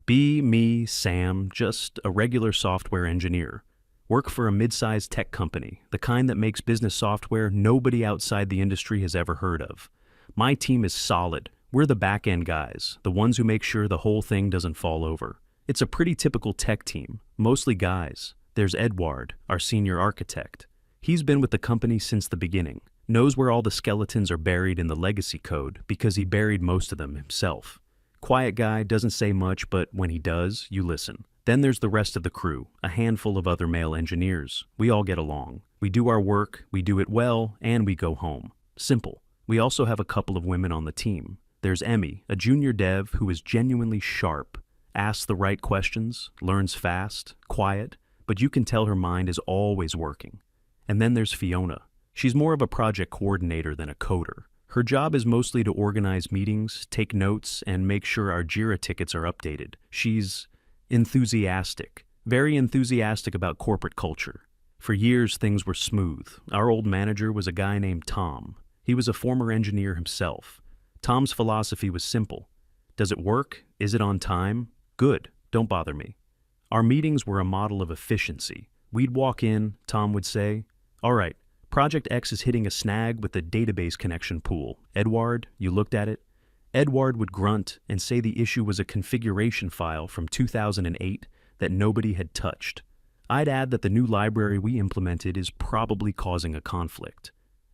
Be me, Sam, just a regular software engineer. Work for a mid-sized tech company, the kind that makes business software nobody outside the industry has ever heard of. My team is solid. We're the back-end guys, the ones who make sure the whole thing doesn't fall over. It's a pretty typical tech team, mostly guys. There's Edward, our senior architect. He's been with the company since the beginning, knows where all the skeletons are buried in the legacy code because he buried most of them himself. Quiet guy, doesn't say much, but when he does, you listen. Then there's the rest of the crew, a handful of other male engineers. We all get along. We do our work, we do it well, and we go home. Simple. We also have a couple of women on the team. There's Emmy, a junior dev who is genuinely sharp, asks the right questions, learns fast, quiet, but you can tell her mind is always working. And then there's Fiona. She's more of a project coordinator than a coder. Her job is mostly to organize meetings, take notes, and make sure our Jira tickets are updated. She's enthusiastic, very enthusiastic about corporate culture. For years, things were smooth. Our old manager was a guy named Tom. He was a former engineer himself. Tom's philosophy was simple. Does it work? Is it on time? Good. Don't bother me. Our meetings were a model of efficiency. We'd walk in, Tom would say, "All right, Project X is hitting a snag with the database connection pool. Edward, you looked at it?" Edward would grunt and say the issue was a configuration file from 2008 that nobody had touched. I'd add that the new library we implemented is probably causing a conflict.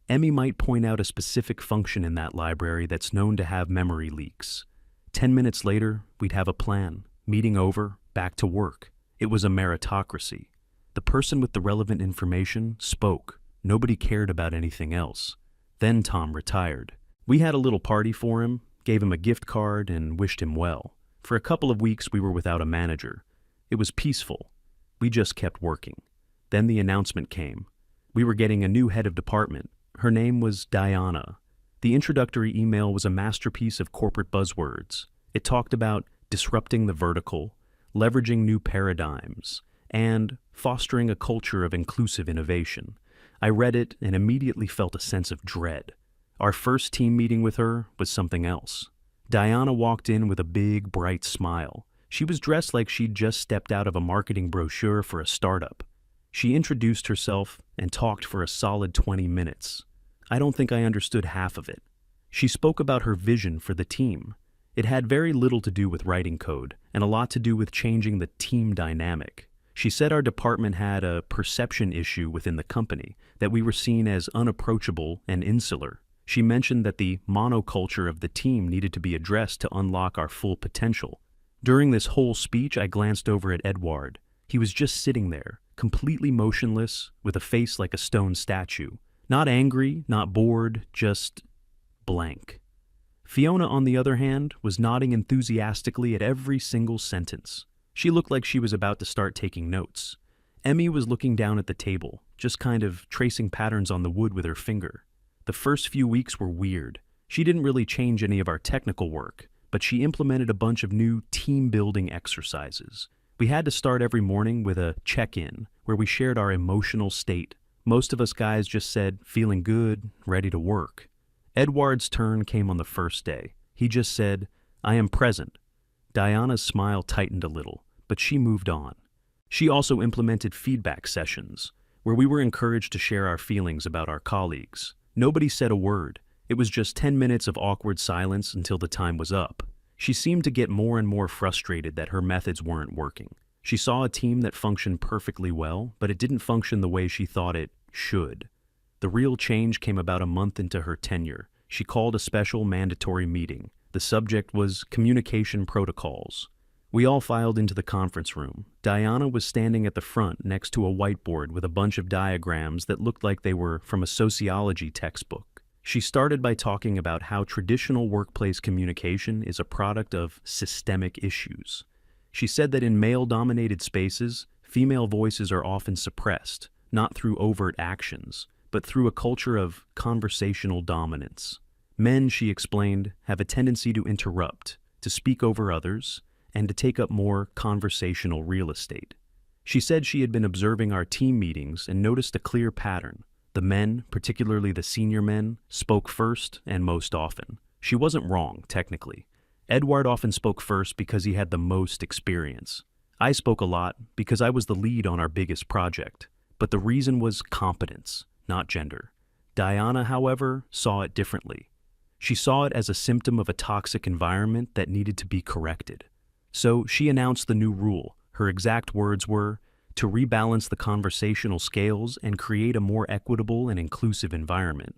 Emmy might point out a specific function in that library that's known to have memory leaks. 10 minutes later, we'd have a plan. Meeting over, back to work. It was a meritocracy. The person with the relevant information spoke. Nobody cared about anything else. Then Tom retired. We had a little party for him, gave him a gift card, and wished him well. For a couple of weeks, we were without a manager. It was peaceful. We just kept working. Then the announcement came. We were getting a new head of department. Her name was Diana. The introductory email was a masterpiece of corporate buzzwords. It talked about disrupting the vertical, leveraging new paradigms, and fostering a culture of inclusive innovation. I read it and immediately felt a sense of dread. Our first team meeting with her was something else. Diana walked in with a big, bright smile. She was dressed like she'd just stepped out of a marketing brochure for a startup. She introduced herself and talked for a solid 20 minutes. I don't think I understood half of it. She spoke about her vision for the team. It had very little to do with writing code and a lot to do with changing the team dynamic. She said our department had a perception issue within the company, that we were seen as unapproachable and insular. She mentioned that the monoculture of the team needed to be addressed to unlock our full potential. During this whole speech, I glanced over at Edward. He was just sitting there, completely motionless, with a face like a stone statue. Not angry, not bored, just blank. Fiona, on the other hand, was nodding enthusiastically at every single sentence. She looked like she was about to start taking notes. Emmy was looking down at the table, just kind of tracing patterns on the wood with her finger. The first few weeks were weird. She didn't really change any of our technical work, but she implemented a bunch of new team-building exercises. We had to start every morning with a check-in, where we shared our emotional state. Most of us guys just said, feeling good, ready to work. Edward's turn came on the first day. He just said, "I am present." Diana's smile tightened a little, but she moved on. She also implemented feedback sessions, where we were encouraged to share our feelings about our colleagues. Nobody said a word. It was just 10 minutes of awkward silence until the time was up. She seemed to get more and more frustrated that her methods weren't working. She saw a team that functioned perfectly well, but it didn't function the way she thought it should. The real change came about a month into her tenure. She called a special mandatory meeting. The subject was communication protocols. We all filed into the conference room. Diana was standing at the front next to a whiteboard with a bunch of diagrams that looked like they were from a sociology textbook. She started by talking about how traditional workplace communication is a product of systemic issues. She said that in male-dominated spaces, female voices are often suppressed, not through overt actions, but through a culture of conversational dominance. Men, she explained, have a tendency to interrupt, to speak over others, and to take up more conversational real estate. She said she had been observing our team meetings and noticed a clear pattern. The men, particularly the senior men, spoke first and most often. She wasn't wrong, technically. Edward often spoke first because he had the most experience. I spoke a lot because I was the lead on our biggest project, but the reason was competence, not gender. Diana, however, saw it differently. She saw it as a symptom of a toxic environment that needed to be corrected. So she announced the new rule. Her exact words were, to rebalance the conversational scales and create a more equitable and inclusive environment.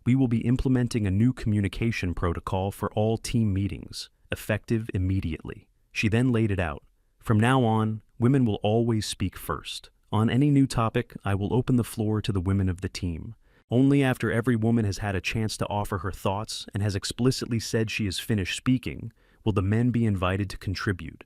We will be implementing a new communication protocol for all team meetings, effective immediately. She then laid it out. From now on, women will always speak first. On any new topic, I will open the floor to the women of the team. Only after every woman has had a chance to offer her thoughts and has explicitly said she is finished speaking, will the men be invited to contribute.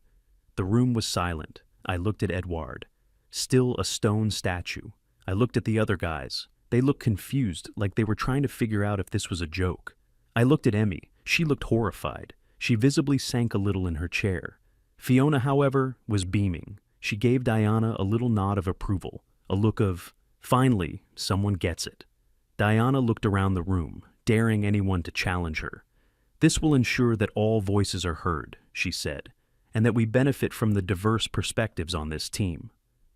The room was silent. I looked at Edward. Still a stone statue. I looked at the other guys. They looked confused, like they were trying to figure out if this was a joke. I looked at Emmy. She looked horrified. She visibly sank a little in her chair. Fiona, however, was beaming. She gave Diana a little nod of approval, a look of, finally, someone gets it. Diana looked around the room, daring anyone to challenge her. This will ensure that all voices are heard, she said, and that we benefit from the diverse perspectives on this team.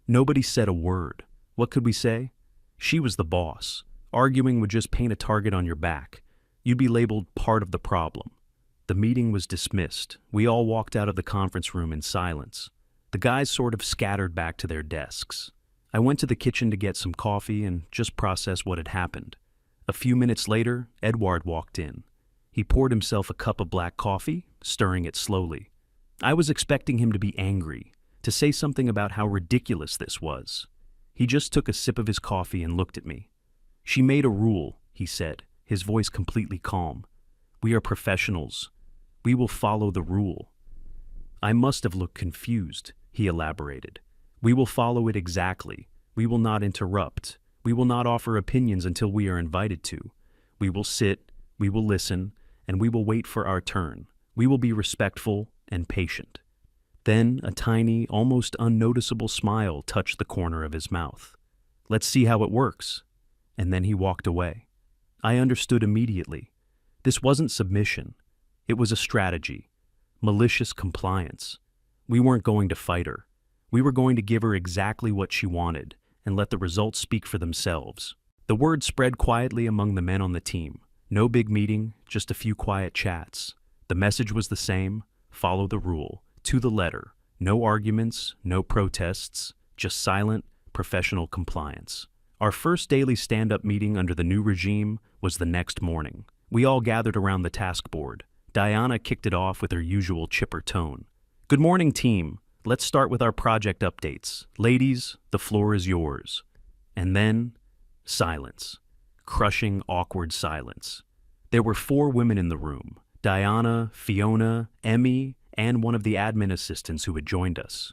Nobody said a word. What could we say? She was the boss. Arguing would just paint a target on your back. You'd be labeled part of the problem. The meeting was dismissed. We all walked out of the conference room in silence. The guys sort of scattered back to their desks. I went to the kitchen to get some coffee and just process what had happened. A few minutes later, Edward walked in. He poured himself a cup of black coffee, stirring it slowly. I was expecting him to be angry, to say something about how ridiculous this was. He just took a sip of his coffee and looked at me. She made a rule, he said, his voice completely calm. We are professionals. We will follow the rule. I must have looked confused, he elaborated. We will follow it exactly. We will not interrupt. We will not offer opinions until we are invited to. We will sit, we will listen, and we will wait for our turn. We will be respectful and patient. Then a tiny, almost unnoticeable smile touched the corner of his mouth. Let's see how it works. And then he walked away. I understood immediately. This wasn't submission. It was a strategy. Malicious compliance. We weren't going to fight her. We were going to give her exactly what she wanted and let the results speak for themselves. The word spread quietly among the men on the team. No big meeting, just a few quiet chats. The message was the same. Follow the rule. To the letter. No arguments, no protests, just silent, professional compliance. Our first daily stand-up meeting under the new regime was the next morning. We all gathered around the task board. Diana kicked it off with her usual chipper tone. Good morning, team. Let's start with our project updates. Ladies, the floor is yours. And then, silence. Crushing, awkward silence. There were 4 women in the room. Diana, Fiona, Emmy, and one of the admin assistants who had joined us.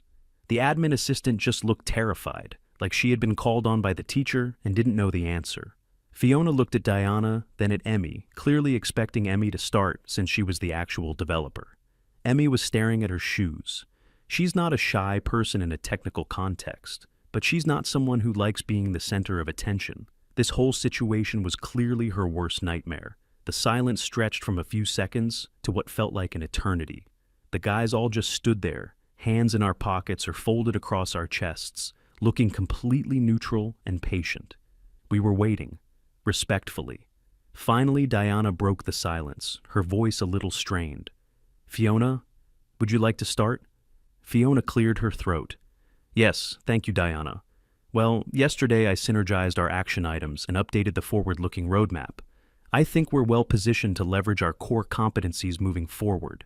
The admin assistant just looked terrified, like she had been called on by the teacher and didn't know the answer. Fiona looked at Diana, then at Emmy, clearly expecting Emmy to start since she was the actual developer. Emmy was staring at her shoes. She's not a shy person in a technical context, but she's not someone who likes being the center of attention. This whole situation was clearly her worst nightmare. The silence stretched from a few seconds to what felt like an eternity. The guys all just stood there, hands in our pockets or folded across our chests, looking completely neutral and patient. We were waiting, respectfully. Finally, Diana broke the silence, her voice a little strained. Fiona, would you like to start? Fiona cleared her throat. Yes, thank you, Diana. Well, yesterday I synergized our action items and updated the forward-looking roadmap. I think we're well positioned to leverage our core competencies moving forward.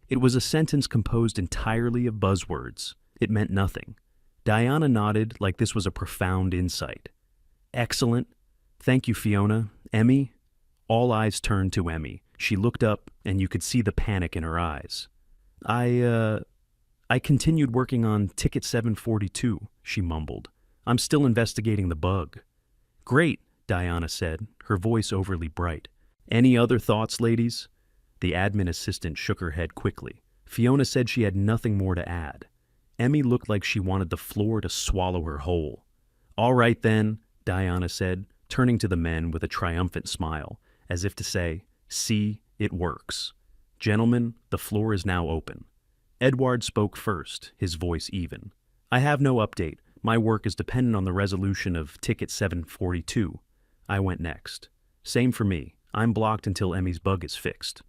It was a sentence composed entirely of buzzwords. It meant nothing. Diana nodded like this was a profound insight. Excellent. Thank you, Fiona. Emmy? All eyes turned to Emmy. She looked up, and you could see the panic in her eyes. I continued working on Ticket 742, she mumbled. I'm still investigating the bug. Great, Diana said, her voice overly bright. Any other thoughts, ladies? The admin assistant shook her head quickly. Fiona said she had nothing more to add. Emmy looked like she wanted the floor to swallow her whole. All right then, Diana said, turning to the men with a triumphant smile, as if to say, see, it works. Gentlemen, the floor is now open. Edward spoke first, his voice even. I have no update. My work is dependent on the resolution of Ticket 742. I went next. Same for me. I'm blocked until Emmy's bug is fixed.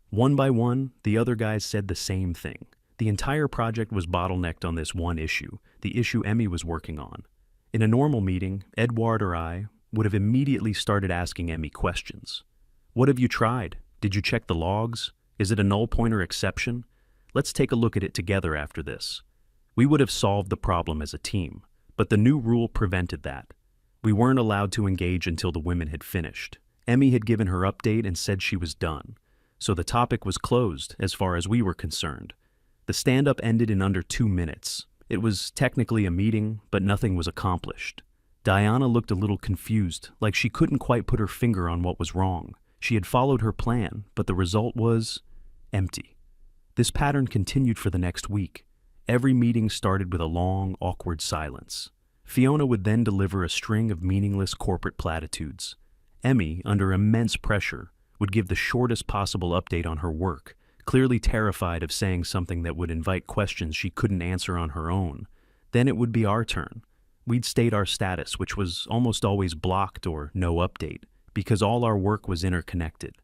One by one, the other guys said the same thing. The entire project was bottlenecked on this one issue, the issue Emmy was working on. In a normal meeting, Edward or I would have immediately started asking Emmy questions. What have you tried? Did you check the logs? Is it a null pointer exception? Let's take a look at it together after this. We would have solved the problem as a team, but the new rule prevented that. We weren't allowed to engage until the women had finished. Emmy had given her update and said she was done. So the topic was closed as far as we were concerned. The stand-up ended in under 2 minutes. It was technically a meeting, but nothing was accomplished. Diana looked a little confused, like she couldn't quite put her finger on what was wrong. She had followed her plan, but the result was empty. This pattern continued for the next week. Every meeting started with a long, awkward silence. Fiona would then deliver a string of meaningless corporate platitudes. Emmy, under immense pressure, would give the shortest possible update on her work, clearly terrified of saying something that would invite questions she couldn't answer on her own. Then it would be our turn. We'd state our status, which was almost always blocked or no update, because all our work was interconnected.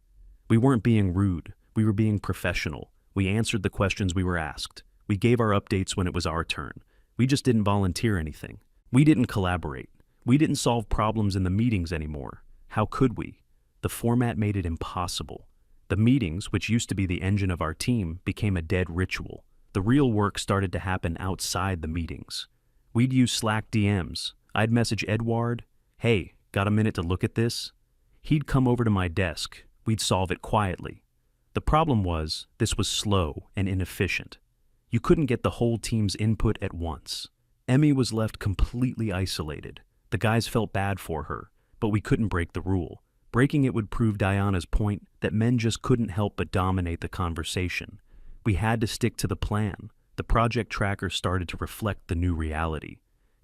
We weren't being rude, we were being professional. We answered the questions we were asked. We gave our updates when it was our turn. We just didn't volunteer anything. We didn't collaborate. We didn't solve problems in the meetings anymore. How could we? The format made it impossible. The meetings, which used to be the engine of our team, became a dead ritual. The real work started to happen outside the meetings. We'd use Slack DMs. I'd message Edward, "Hey, got a minute to look at this?" He'd come over to my desk. We'd solve it quietly. The problem was, this was slow and inefficient. You couldn't get the whole team's input at once. Emmy was left completely isolated. The guys felt bad for her, but we couldn't break the rule. Breaking it would prove Diana's point that men just couldn't help but dominate the conversation. We had to stick to the plan. The project tracker started to reflect the new reality.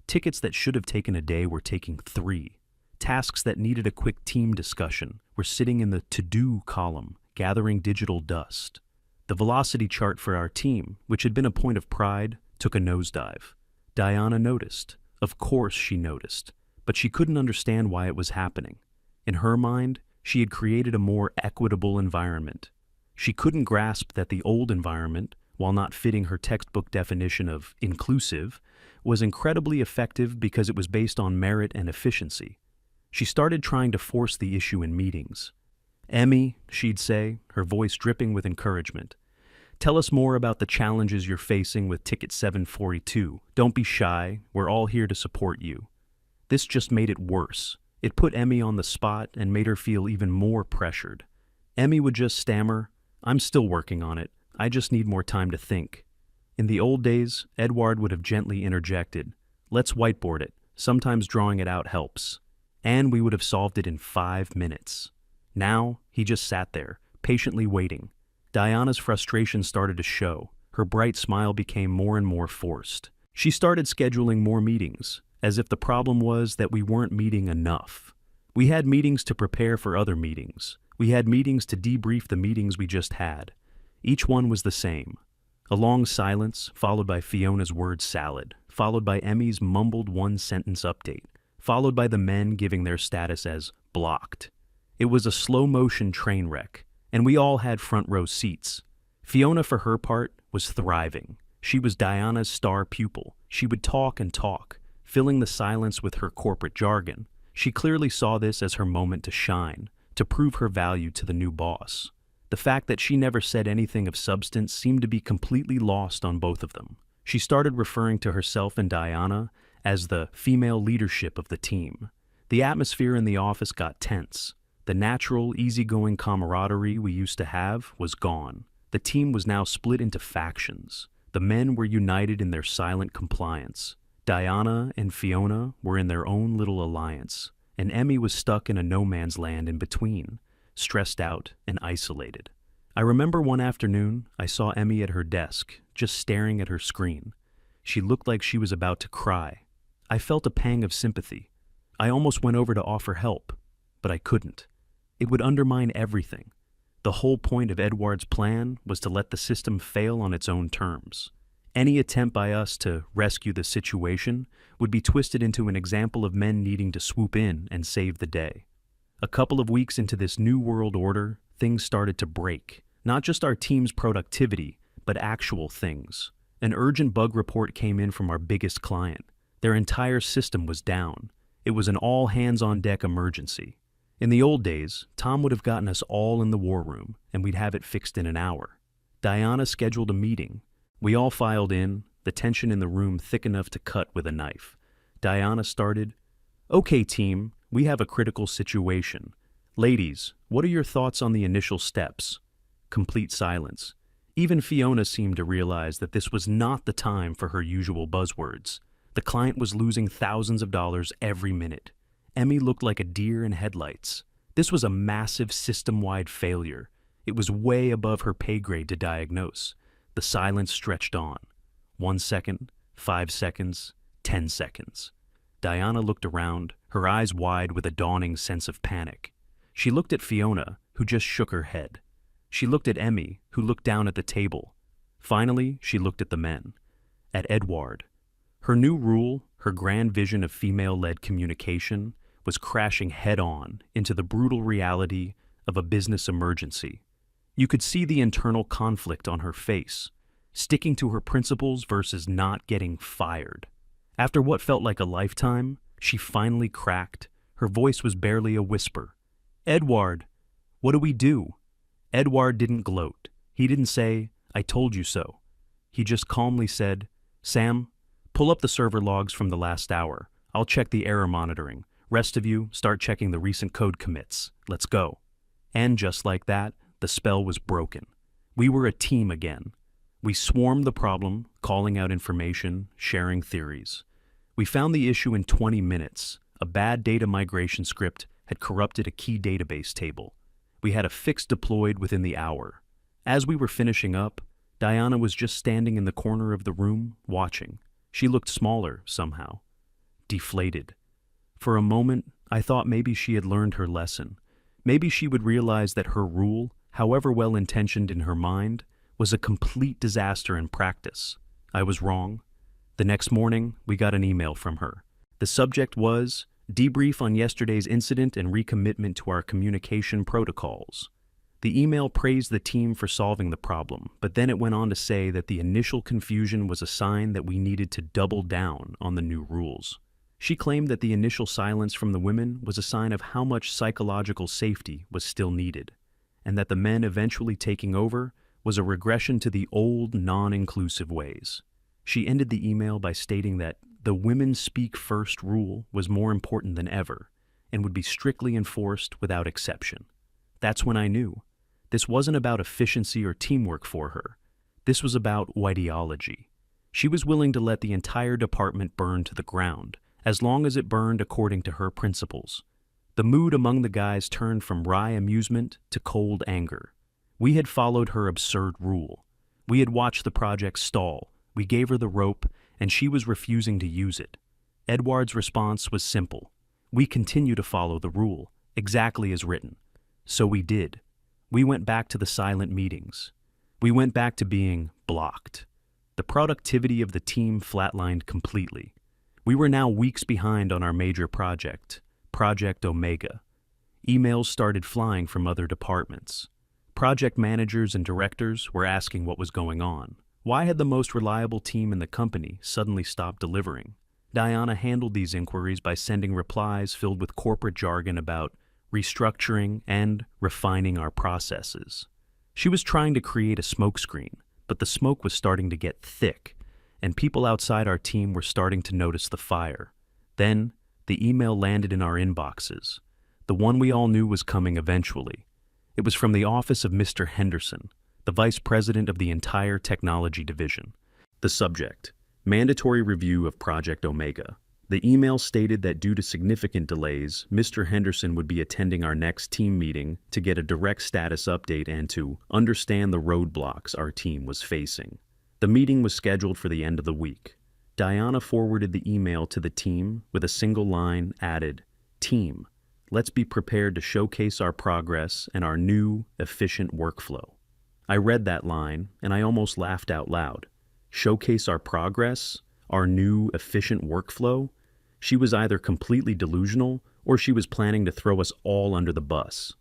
Tickets that should have taken a day were taking 3. Tasks that needed a quick team discussion were sitting in the to-do column, gathering digital dust. The velocity chart for our team, which had been a point of pride, took a nosedive. Diana noticed. Of course she noticed, but she couldn't understand why it was happening. In her mind, she had created a more equitable environment. She couldn't grasp that the old environment, while not fitting her textbook definition of inclusive, was incredibly effective because it was based on merit and efficiency. She started trying to force the issue in meetings. "Emmy," she'd say, her voice dripping with encouragement, "tell us more about the challenges you're facing with Ticket 742. Don't be shy. We're all here to support you." This just made it worse. It put Emmy on the spot and made her feel even more pressured. Emmy would just stammer, "I'm still working on it. I just need more time to think." In the old days, Edward would have gently interjected, "Let's whiteboard it. Sometimes drawing it out helps." And we would have solved it in 5 minutes. Now, he just sat there, patiently waiting. Diana's frustration started to show. Her bright smile became more and more forced. She started scheduling more meetings, as if the problem was that we weren't meeting enough. We had meetings to prepare for other meetings. We had meetings to debrief the meetings we just had. Each one was the same. A long silence, followed by Fiona's word salad, followed by Emmy's mumbled one-sentence update, followed by the men giving their status as blocked. It was a slow-motion train wreck, and we all had front-row seats. Fiona, for her part, was thriving. She was Diana's star pupil. She would talk and talk, filling the silence with her corporate jargon. She clearly saw this as her moment to shine, to prove her value to the new boss. The fact that she never said anything of substance seemed to be completely lost on both of them. She started referring to herself and Diana as the female leadership of the team. The atmosphere in the office got tense. The natural, easygoing camaraderie we used to have was gone. The team was now split into factions. The men were united in their silent compliance. Diana and Fiona were in their own little alliance, and Emmy was stuck in a no-man's land in between, stressed out and isolated. I remember one afternoon, I saw Emmy at her desk, just staring at her screen. She looked like she was about to cry. I felt a pang of sympathy. I almost went over to offer help, but I couldn't. It would undermine everything. The whole point of Edward's plan was to let the system fail on its own terms. Any attempt by us to rescue the situation would be twisted into an example of men needing to swoop in and save the day. A couple of weeks into this new world order, things started to break. Not just our team's productivity, but actual things. An urgent bug report came in from our biggest client. Their entire system was down. It was an all-hands-on-deck emergency. In the old days, Tom would have gotten us all in the war room, and we'd have it fixed in an hour. Diana scheduled a meeting. We all filed in, the tension in the room thick enough to cut with a knife. Diana started, "Okay, team, we have a critical situation. Ladies, what are your thoughts on the initial steps?" Complete silence. Even Fiona seemed to realize that this was not the time for her usual buzzwords. The client was losing thousands of dollars every minute. Emmy looked like a deer in headlights. This was a massive system-wide failure. It was way above her pay grade to diagnose. The silence stretched on. 1 second, 5 seconds, 10 seconds. Diana looked around, her eyes wide with a dawning sense of panic. She looked at Fiona, who just shook her head. She looked at Emmy, who looked down at the table. Finally, she looked at the men. At Edward. Her new rule, her grand vision of female-led communication, was crashing head-on into the brutal reality of a business emergency. You could see the internal conflict on her face, sticking to her principles versus not getting fired. After what felt like a lifetime, she finally cracked. Her voice was barely a whisper. "Edward, what do we do?" Edward didn't gloat. He didn't say, "I told you so." He just calmly said, "Sam, pull up the server logs from the last hour. I'll check the error monitoring. Rest of you, start checking the recent code commits. Let's go." And just like that, the spell was broken. We were a team again. We swarmed the problem, calling out information, sharing theories. We found the issue in 20 minutes. A bad data migration script had corrupted a key database table. We had a fix deployed within the hour. As we were finishing up, Diana was just standing in the corner of the room, watching. She looked smaller, somehow. Deflated. For a moment, I thought maybe she had learned her lesson. Maybe she would realize that her rule, however well-intentioned in her mind, was a complete disaster in practice. I was wrong. The next morning, we got an email from her. The subject was, "Debrief on yesterday's incident and recommitment to our communication protocols." The email praised the team for solving the problem, but then it went on to say that the initial confusion was a sign that we needed to double down on the new rules. She claimed that the initial silence from the women was a sign of how much psychological safety was still needed, and that the men eventually taking over was a regression to the old, non-inclusive ways. She ended the email by stating that the women speak first rule was more important than ever and would be strictly enforced without exception. That's when I knew. This wasn't about efficiency or teamwork for her. This was about ideology. She was willing to let the entire department burn to the ground, as long as it burned according to her principles. The mood among the guys turned from wry amusement to cold anger. We had followed her absurd rule. We had watched the project stall. We gave her the rope, and she was refusing to use it. Edward's response was simple. We continue to follow the rule, exactly as written. So we did. We went back to the silent meetings. We went back to being blocked. The productivity of the team flatlined completely. We were now weeks behind on our major project, Project Omega. Emails started flying from other departments. Project managers and directors were asking what was going on. Why had the most reliable team in the company suddenly stopped delivering? Diana handled these inquiries by sending replies filled with corporate jargon about restructuring and refining our processes. She was trying to create a smokescreen, but the smoke was starting to get thick, and people outside our team were starting to notice the fire. Then, the email landed in our inboxes, the one we all knew was coming eventually. It was from the office of Mr. Henderson, the vice president of the entire technology division. The subject, mandatory review of Project Omega. The email stated that due to significant delays, Mr. Henderson would be attending our next team meeting to get a direct status update and to understand the roadblocks our team was facing. The meeting was scheduled for the end of the week. Diana forwarded the email to the team with a single line added, "Team, Let's be prepared to showcase our progress and our new, efficient workflow. I read that line, and I almost laughed out loud. Showcase our progress? Our new, efficient workflow? She was either completely delusional, or she was planning to throw us all under the bus.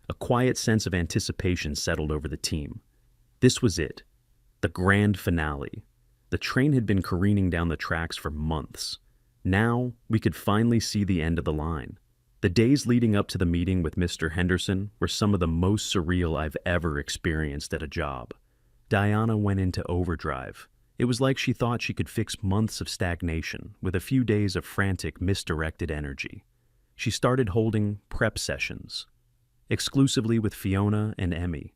A quiet sense of anticipation settled over the team. This was it. The grand finale. The train had been careening down the tracks for months. Now, we could finally see the end of the line. The days leading up to the meeting with Mr. Henderson were some of the most surreal I've ever experienced at a job. Diana went into overdrive. It was like she thought she could fix months of stagnation with a few days of frantic, misdirected energy. She started holding prep sessions, exclusively with Fiona and Emmy.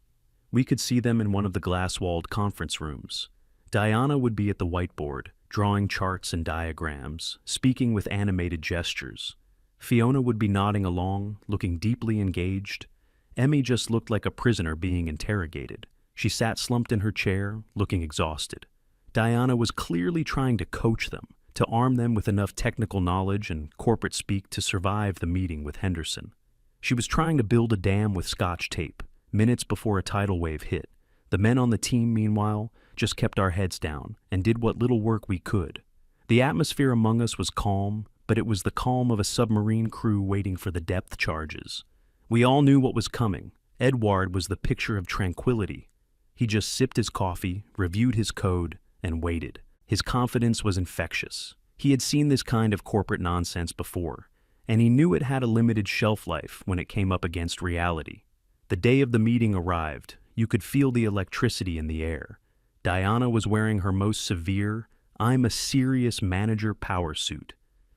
We could see them in one of the glass-walled conference rooms. Diana would be at the whiteboard, drawing charts and diagrams, speaking with animated gestures. Fiona would be nodding along, looking deeply engaged. Emmy just looked like a prisoner being interrogated. She sat slumped in her chair, looking exhausted. Diana was clearly trying to coach them, to arm them with enough technical knowledge and corporate speak to survive the meeting with Henderson. She was trying to build a dam with Scotch tape, minutes before a tidal wave hit. The men on the team, meanwhile, just kept our heads down and did what little work we could. The atmosphere among us was calm, but it was the calm of a submarine crew waiting for the depth charges. We all knew what was coming. Edward was the picture of tranquility. He just sipped his coffee, reviewed his code, and waited. His confidence was infectious. He had seen this kind of corporate nonsense before, and he knew it had a limited shelf life when it came up against reality. The day of the meeting arrived. You could feel the electricity in the air. Diana was wearing her most severe, "I'm a serious manager" power suit.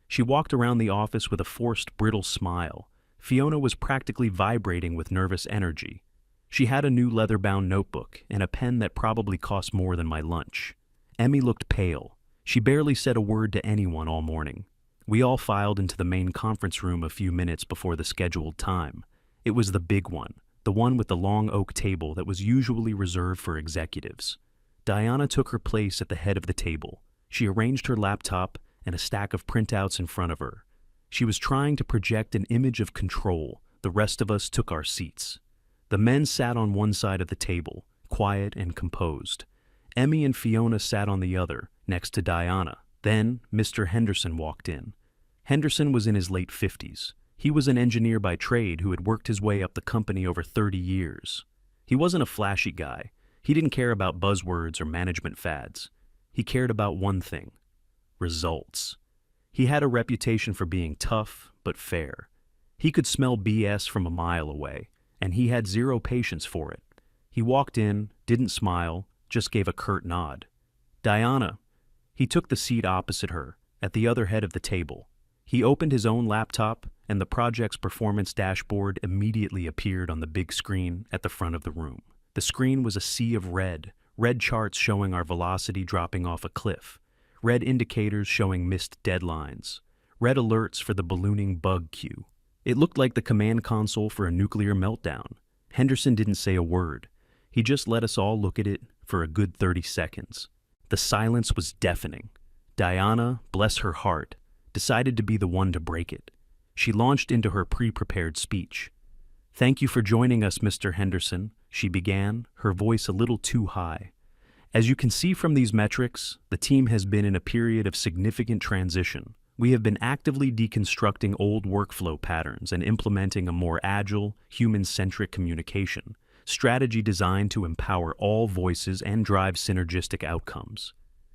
She walked around the office with a forced, brittle smile. Fiona was practically vibrating with nervous energy. She had a new leather-bound notebook and a pen that probably cost more than my lunch. Emmy looked pale. She barely said a word to anyone all morning. We all filed into the main conference room a few minutes before the scheduled time. It was the big one, the one with the long oak table that was usually reserved for executives. Diana took her place at the head of the table. She arranged her laptop and a stack of printouts in front of her. She was trying to project an image of control. The rest of us took our seats. The men sat on one side of the table, quiet and composed. Emmy and Fiona sat on the other, next to Diana. Then Mr. Henderson walked in. Henderson was in his late 50s. He was an engineer by trade who had worked his way up the company over 30 years. He wasn't a flashy guy. He didn't care about buzzwords or management fads. He cared about one thing: results. He had a reputation for being tough but fair. He could smell BS from a mile away, and he had zero patience for it. He walked in, didn't smile, just gave a curt nod. "Diana." He took the seat opposite her, at the other head of the table. He opened his own laptop, and the project's performance dashboard immediately appeared on the big screen at the front of the room. The screen was a sea of red charts showing our velocity dropping off a cliff, red indicators showing missed deadlines, red alerts for the ballooning bug queue. It looked like the command console for a nuclear meltdown. Henderson didn't say a word. He just let us all look at it for a good 30 seconds. The silence was deafening. Diana, bless her heart, decided to be the one to break it. She launched into her pre-prepared speech. "Thank you for joining us, Mr. Henderson," she began, her voice a little too high. "As you can see from these metrics, the team has been in a period of significant transition. We have been actively deconstructing old workflow patterns and implementing a more agile, human-centric communication strategy designed to empower all voices and drive synergistic outcomes."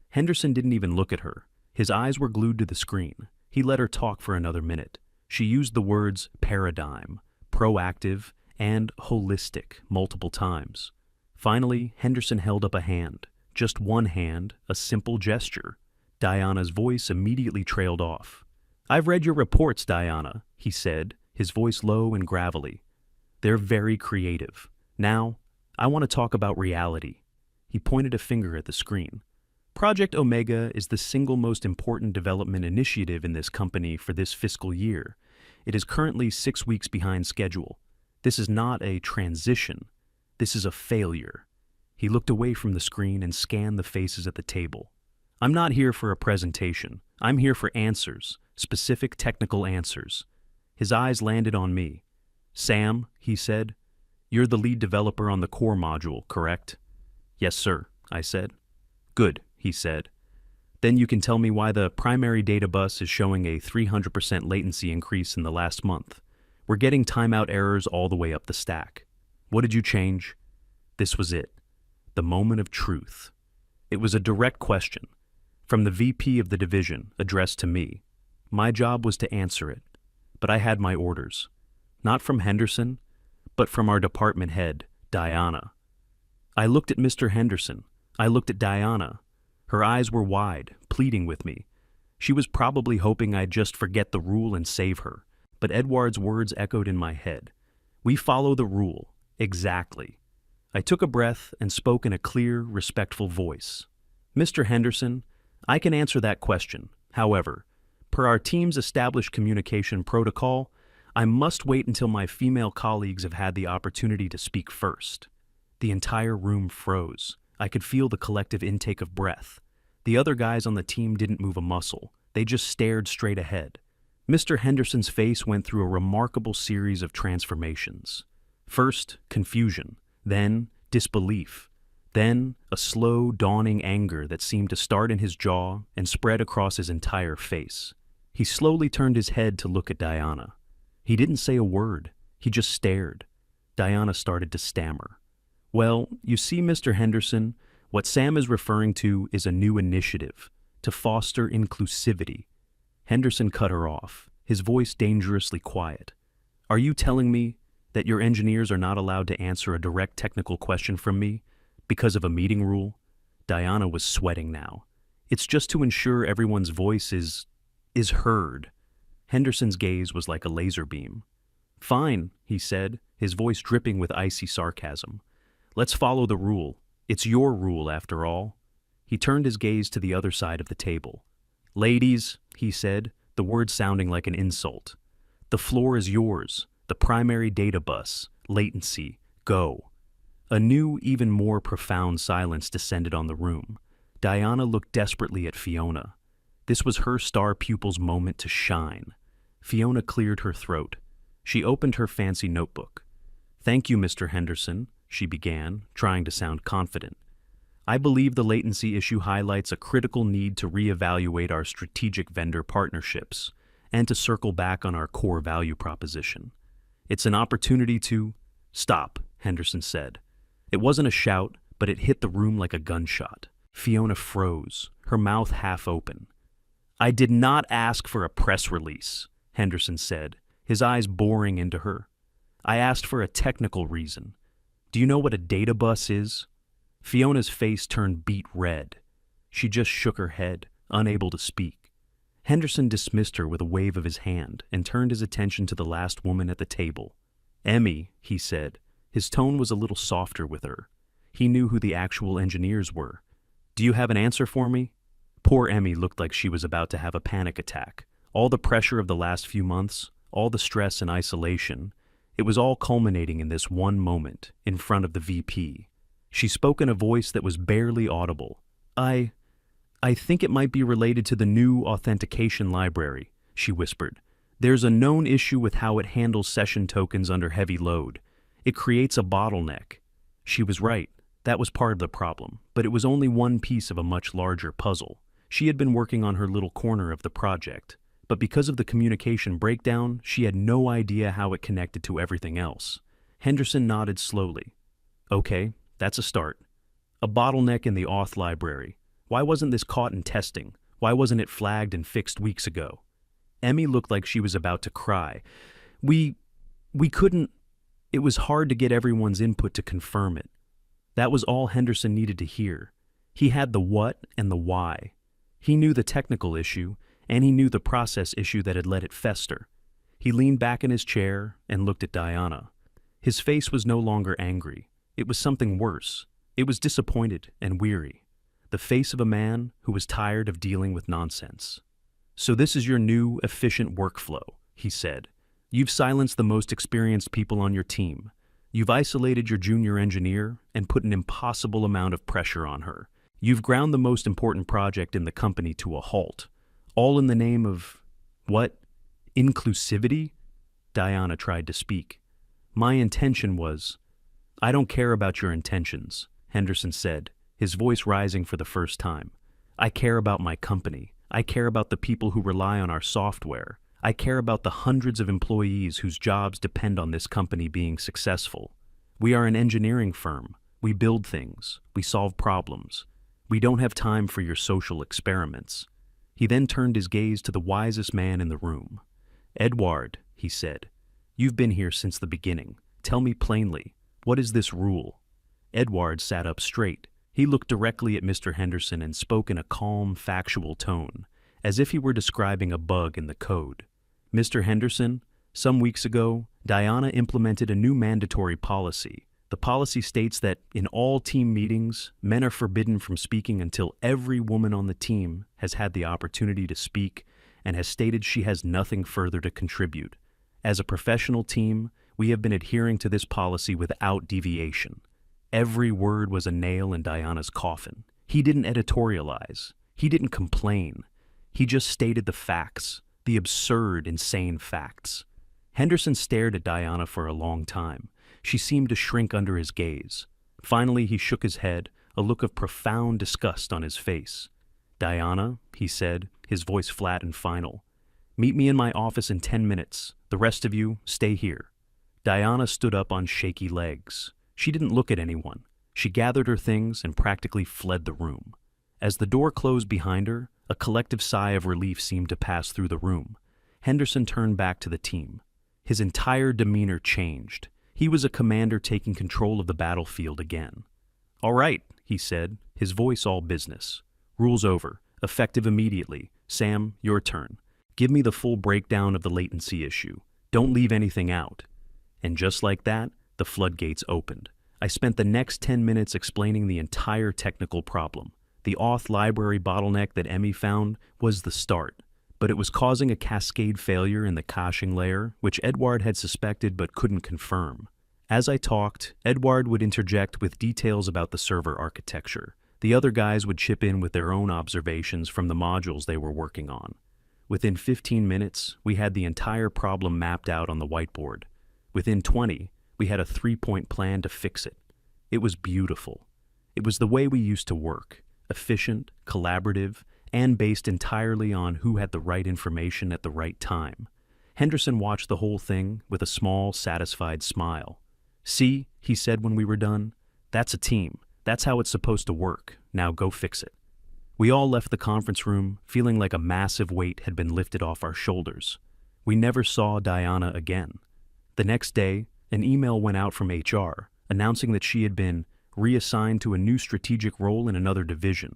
Henderson didn't even look at her. His eyes were glued to the screen. He let her talk for another minute. She used the words paradigm, proactive, and holistic multiple times. Finally, Henderson held up a hand. Just one hand, a simple gesture. Diana's voice immediately trailed off. "I've read your reports, Diana," he said, his voice low and gravelly. "They're very creative. Now, I want to talk about reality." He pointed a finger at the screen. "Project Omega is the single most important development initiative in this company for this fiscal year. It is currently 6 weeks behind schedule. This is not a transition. This is a failure." He looked away from the screen and scanned the faces at the table. "I'm not here for a presentation. I'm here for answers, specific technical answers." His eyes landed on me. "Sam," he said, "you're the lead developer on the core module, correct?" "Yes, sir," I said. "Good," he said. "Then you can tell me why the primary data bus is showing a 300% latency increase in the last month. We're getting timeout errors all the way up the stack. What did you change?" This was it. The moment of truth. It was a direct question, from the VP of the division, addressed to me. My job was to answer it, but I had my orders. Not from Henderson, but from our department head, Diana. I looked at Mr. Henderson. I looked at Diana. Her eyes were wide, pleading with me. She was probably hoping I'd just forget the rule and save her, but Edward's words echoed in my head. "We follow the rule. Exactly." I took a breath and spoke in a clear, respectful voice. "Mr. Henderson, I can answer that question. However, per our team's established communication protocol, I must wait until my female colleagues have had the opportunity to speak first." The entire room froze. I could feel the collective intake of breath. The other guys on the team didn't move a muscle. They just stared straight ahead. Mr. Henderson's face went through a remarkable series of transformations. First, confusion. Then, disbelief. Then, a slow, dawning anger that seemed to start in his jaw and spread across his entire face. He slowly turned his head to look at Diana. He didn't say a word. He just stared. Diana started to stammer. "Well, you see, Mr. Henderson, what Sam is referring to is a new initiative to foster inclusivity." Henderson cut her off, his voice dangerously quiet. "Are you telling me that your engineers are not allowed to answer a direct technical question from me because of a meeting rule?" Diana was sweating now. "It's just to ensure everyone's voice is heard." Henderson's gaze was like a laser beam. "Fine," he said, his voice dripping with icy sarcasm. "Let's follow the rule. It's your rule, after all." He turned his gaze to the other side of the table. "Ladies," he said, the words sounding like an insult, "the floor is yours. The primary data bus, latency, go." A new, even more profound silence descended on the room. Diana looked desperately at Fiona. This was her star pupil's moment to shine. Fiona cleared her throat. She opened her fancy notebook. "Thank you, Mr. Henderson," she began, trying to sound confident. "I believe the latency issue highlights a critical need to reevaluate our strategic vendor partnerships and to circle back on our core value proposition. It's an opportunity to—" "Stop," Henderson said. It wasn't a shout, but it hit the room like a gunshot. Fiona froze, her mouth half open. "I did not ask for a press release," Henderson said, his eyes boring into her. "I asked for a technical reason. Do you know what a data bus is?" Fiona's face turned beet red. She just shook her head, unable to speak. Henderson dismissed her with a wave of his hand and turned his attention to the last woman at the table. "Emmy," he said. His tone was a little softer with her. He knew who the actual engineers were. "Do you have an answer for me?" Poor Emmy looked like she was about to have a panic attack. All the pressure of the last few months, all the stress and isolation, it was all culminating in this one moment, in front of the VP. She spoke in a voice that was barely audible. I think it might be related to the new authentication library," she whispered. "There's a known issue with how it handles session tokens under heavy load. It creates a bottleneck." She was right. That was part of the problem, but it was only one piece of a much larger puzzle. She had been working on her little corner of the project, but because of the communication breakdown, she had no idea how it connected to everything else. Henderson nodded slowly. "Okay, that's a start. A bottleneck in the auth library. Why wasn't this caught in testing? Why wasn't it flagged and fixed weeks ago?" Emmy looked like she was about to cry. We couldn't. It was hard to get everyone's input to confirm it." That was all Henderson needed to hear. He had the what and the why. He knew the technical issue, and he knew the process issue that had let it fester. He leaned back in his chair and looked at Diana. His face was no longer angry. It was something worse. It was disappointed and weary. The face of a man who was tired of dealing with nonsense. "So this is your new, efficient workflow," he said. "You've silenced the most experienced people on your team. You've isolated your junior engineer and put an impossible amount of pressure on her. You've ground the most important project in the company to a halt. All in the name of, what? Inclusivity?" Diana tried to speak. My intention was... I don't care about your intentions, Henderson said, his voice rising for the first time. I care about my company. I care about the people who rely on our software. I care about the hundreds of employees whose jobs depend on this company being successful. We are an engineering firm. We build things. We solve problems. We don't have time for your social experiments. He then turned his gaze to the wisest man in the room. Edward, he said, you've been here since the beginning. Tell me plainly, what is this rule? Edward sat up straight. He looked directly at Mr. Henderson and spoke in a calm, factual tone, as if he were describing a bug in the code. Mr. Henderson, some weeks ago, Diana implemented a new mandatory policy. The policy states that in all team meetings, men are forbidden from speaking until every woman on the team has had the opportunity to speak and has stated she has nothing further to contribute. As a professional team, we have been adhering to this policy without deviation. Every word was a nail in Diana's coffin. He didn't editorialize. He didn't complain. He just stated the facts, the absurd, insane facts. Henderson stared at Diana for a long time. She seemed to shrink under his gaze. Finally, he shook his head, a look of profound disgust on his face. Diana, he said, his voice flat and final, meet me in my office in 10 minutes. The rest of you, stay here. Diana stood up on shaky legs. She didn't look at anyone. She gathered her things and practically fled the room. As the door closed behind her, a collective sigh of relief seemed to pass through the room. Henderson turned back to the team. His entire demeanor changed. He was a commander taking control of the battlefield again. All right, he said, his voice all business. Rules over. Effective immediately. Sam, your turn. Give me the full breakdown of the latency issue. Don't leave anything out. And just like that, the floodgates opened. I spent the next 10 minutes explaining the entire technical problem. The auth library bottleneck that Emmy found was the start, but it was causing a cascade failure in the caching layer, which Edward had suspected but couldn't confirm. As I talked, Edward would interject with details about the server architecture. The other guys would chip in with their own observations from the modules they were working on. Within 15 minutes, we had the entire problem mapped out on the whiteboard. Within 20, we had a 3-point plan to fix it. It was beautiful. It was the way we used to work. Efficient, collaborative, and based entirely on who had the right information at the right time. Henderson watched the whole thing with a small, satisfied smile. See, he said when we were done, that's a team. That's how it's supposed to work. Now go fix it. We all left the conference room feeling like a massive weight had been lifted off our shoulders. We never saw Diana again. The next day, an email went out from HR announcing that she had been reassigned to a new strategic role in another division.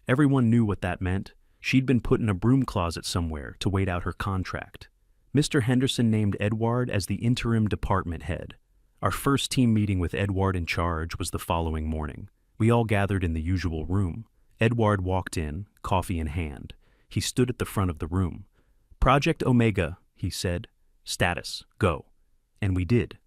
Everyone knew what that meant. She'd been put in a broom closet somewhere to wait out her contract. Mr. Henderson named Edward as the interim department head. Our first team meeting with Edward in charge was the following morning. We all gathered in the usual room. Edward walked in, coffee in hand. He stood at the front of the room. Project Omega, he said. Status, go. And we did.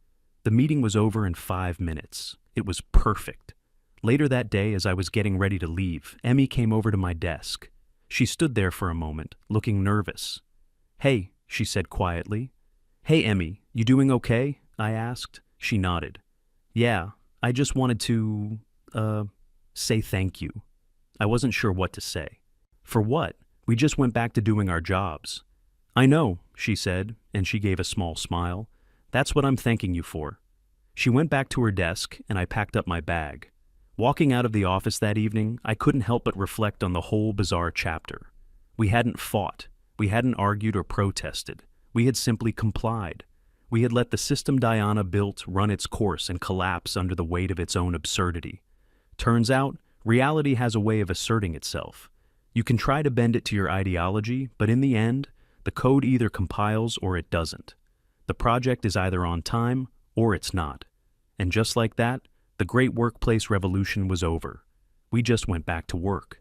The meeting was over in 5 minutes. It was perfect. Later that day, as I was getting ready to leave, Emmy came over to my desk. She stood there for a moment, looking nervous. Hey, she said quietly. Hey, Emmy, you doing okay? I asked. She nodded. Yeah, I just wanted to, say thank you. I wasn't sure what to say. For what? We just went back to doing our jobs. I know, she said, and she gave a small smile. That's what I'm thanking you for. She went back to her desk, and I packed up my bag. Walking out of the office that evening, I couldn't help but reflect on the whole bizarre chapter. We hadn't fought. We hadn't argued or protested. We had simply complied. We had let the system Diana built run its course and collapse under the weight of its own absurdity. Turns out, reality has a way of asserting itself. You can try to bend it to your ideology, but in the end, the code either compiles or it doesn't. The project is either on time or it's not. And just like that, the great workplace revolution was over. We just went back to work.